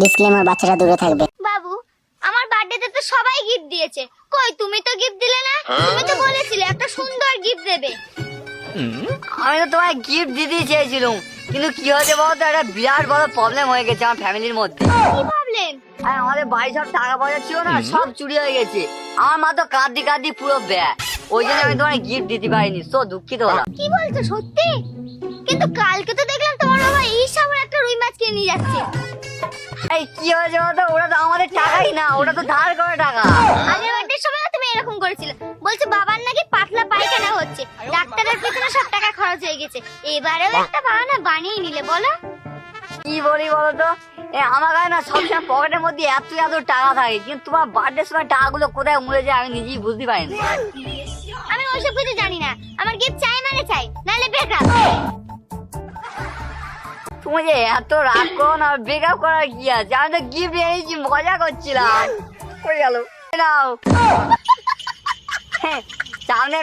Disclaimer, বাচ্চারা দূরে থাকবে। বাবু, আমার বার্থডেতে তো সবাই গিফট দিয়েছে, কই তুমি তো গিফট দিলে না? তুমি তো বলেছিলে একটা সুন্দর গিফট দেবে। আমি তো তোমায় গিফট দিতেই চেয়েছিলাম, কিন্তু কি হয়েছে বলতো, একটা বিরাট বড় প্রবলেম হয়ে গেছে আমার ফ্যামিলির মধ্যে। কি প্রবলেম? আর আমাদের বাড়ি সব টাকা পয়সা ছিল না, সব চুরি হয়ে গেছে। আমার মা তো কাঁদি কাঁদি পুরো ব্যয়, ওই জন্য আমি তোমায় গিফট দিতে পারিনি। তো দুঃখিত হলাম। কি বলছো সত্যি? কিন্তু কালকে তো দেখলাম তোমার বাবা এই সামনে একটা রুই মাছ কিনে নিয়ে যাচ্ছে। এই কি হয়েছে বলতো, ওটা তো আমাদের টাকাই না, ওটা তো ধার করে টাকা। আগের বার্থডের সময় তুমি এরকম করেছিলে, বলছে বাবার নাকি পাতলা পায়খানা হচ্ছে, ডাক্তারের পিছনে সব টাকা খরচ হয়ে গেছে। এবারেও একটা বাহানা বানিয়ে নিলে, বলো। কি বলি বলতো, আমার কাছে না সবসময় পকেটের মধ্যে এত এত টাকা থাকে, কিন্তু তোমার বার্থডের সময় টাকাগুলো কোথায় মুড়ে যায় আমি নিজেই বুঝতে পারি না। আমি ওইসব কিছু জানি না, আমার গিফট চাই মানে চাই, নাহলে ব্রেকআপ। তুমি যে এত রাগ করো না, ব্রেকআপ করার কি আছে? আমি তো গিফট এনেছি, মজা করছিলাম। হয়ে গেল নাও। হ্যাঁ, সামনে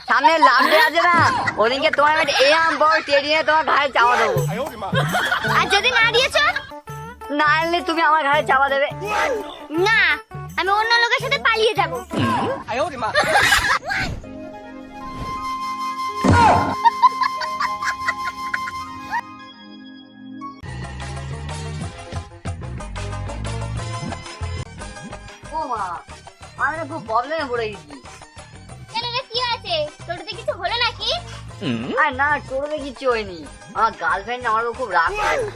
সামনে লাভে আছে না, ওদিনকে তোমার এরম বড় টেডিয়ে তোমার ঘাড়ে চাপা দেবো। আর যদি না দিয়েছো? না আনলে তুমি আমার ঘাড়ে চাপা দেবে। না, আমি অন্য লোকের সাথে পালিয়ে যাব। ও মা, আমি না খুব প্রবলেমে পড়ে গেছি। কেন রে, কি আছে? তোর তো কিছু হলো নাকি? আর না, টোটোতে কিচ্ছু হয়নি। আমার গার্লফ্রেন্ড আমার উপর খুব রাগ করেছে।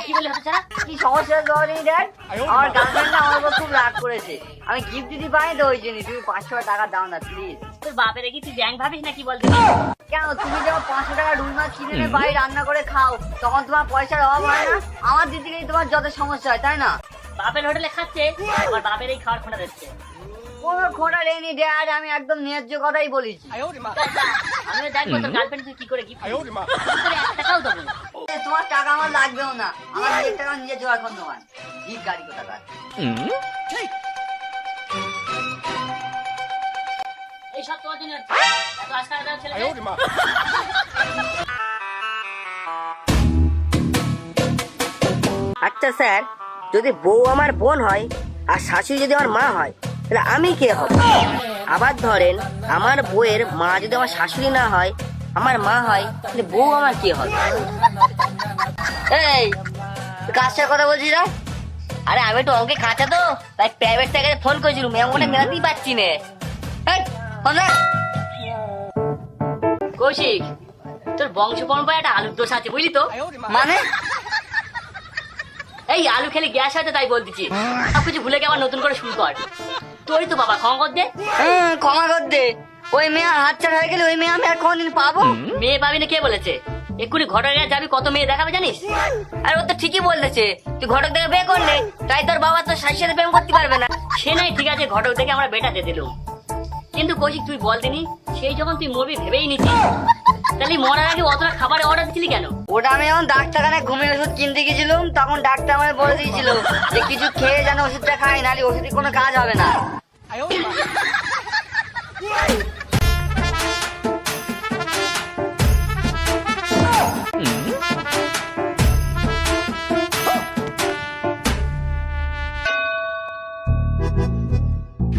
কি বলে হচ্ছে না? কি সমস্যা নেই দেখ, আমার গার্লফ্রেন্ড আমার উপর খুব রাগ করেছে। আমি গিফট দিতে পারি তো, ওই জন্য তুমি 500 টাকা দাও না প্লিজ। তোর বাপের কি তুই ব্যাংক ভাবিস নাকি বলতে? কেন, তুমি যখন 500 টাকা রুই মাছ কিনে এনে বাড়ি রান্না করে খাও, তখন তোমার পয়সার অভাব হয় না? আমার দিতে গেলে তোমার যত সমস্যা হয়, তাই না? বাপের হোটেলে খাচ্ছে, আবার বাপের এই খাওয়ার খোঁটা দিচ্ছে। কোনো খোঁটা নেই ড্যাড, আমি একদম ন্যায্য কথাই বলেছি। আমি দেখবো তোর গার্লফ্রেন্ড তুই কি করে গিফট করে, 1 টাকাও দেবো না। তোমার টাকা আমার লাগবেও না, আমার নিজের টাকা নিজে জোগাড় করতে হয়। গিফট গাড়ি কোথাকার। এই সব তোমার জন্য এত আজকাল ছেলে। আচ্ছা স্যার, যদি বউ আমার বোন হয় আর শাশুড়ি যদি আমার মা হয়, তাহলে আমি কে হব? আবার ধরেন আমার বউয়ের মা যদি আমার শাশুড়ি না হয়, আমার মা হয়, তাহলে বউ আমার কে হবে? এই, তুই কার সাথে কথা বলছিস রে? আরে আমি তো অঙ্কে কাঁচা তো, তাই প্রাইভেট থেকে ফোন করেছিলাম, এমনটা মেলাতেই পাচ্ছি না। এই, ফোন রাখ। কৌশিক, তোর বংশ পরম্পরায় একটা আলুর দোষ আছে, বুঝলি তো? মানে এই আলু খেলে গ্যাস হয়তো, তাই বলতেছি। সবকিছু ভুলে গিয়ে আবার নতুন করে শুরু কর। তোরই তো বাবা, ক্ষমা কর দে। ক্ষমা কর দে। ওই মেয়ে হাতছাড়া হয়ে গেলে ওই মেয়ে আমি আর কোনদিন পাবো? মেয়ে পাবি না কে বলেছে? এক্ষুনি ঘটনা যাবি, কত মেয়ে দেখাবে জানিস? আর ও তো ঠিকই বলতেছে, তুই ঘটক থেকে বিয়ে করলে, তাই তোর বাবা তোর শাশুড়ির সাথে প্রেম করতে পারবে না। সে নাই ঠিক আছে, ঘটক থেকে আমরা বেটা দিয়ে দিলুম, কিন্তু কৌশিক তুই বল দিনি, সেই যখন তুই মরবি ভেবেই নিতি, তাহলে মরার আগে অতটা খাবারের অর্ডার দিছিলি কেন? ওটা আমি যখন ডাক্তারখানায় ঘুমের ওষুধ কিনতে গেছিলাম, তখন ডাক্তার আমায় বলে দিয়েছিল যে কিছু খেয়ে যেন ওষুধটা খাই, নাহলে ওষুধে কোনো কাজ হবে না।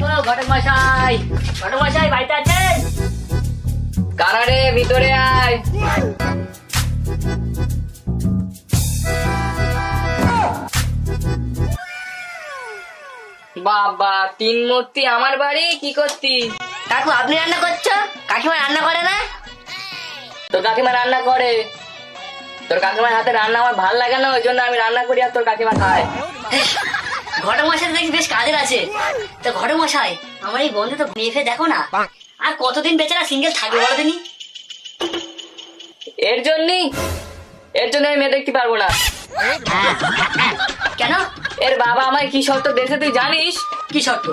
ও ঘটক মশাই, ঘটক মশাই বাড়িতে আছেন? কারারে ভিতরে আয়। বাবা, 3 মূর্তি আমার বাড়ি, কি করতি? কাকু আপনি রান্না করছো? কাকিমা রান্না করে না? তোর কাকিমা রান্না করে। তোর কাকিমার হাতে রান্না আমার ভাল লাগে না, ওই জন্য আমি রান্না করি আর তোর কাকিমা খায়। ঘটক মশাই দেখি বেশ কাজের আছে। তো ঘটক মশাই, আমার এই বন্ধু তো বিয়ে ফেয়ে দেখো না, আর কতদিন বেচারা সিঙ্গেল থাকবে বলো দিনি? এর জন্য আমি মেয়ে দেখতে পারবো না। কেন? এর বাবা আমায় কি শর্ত দিয়েছে তুই জানিস? কি শর্ত?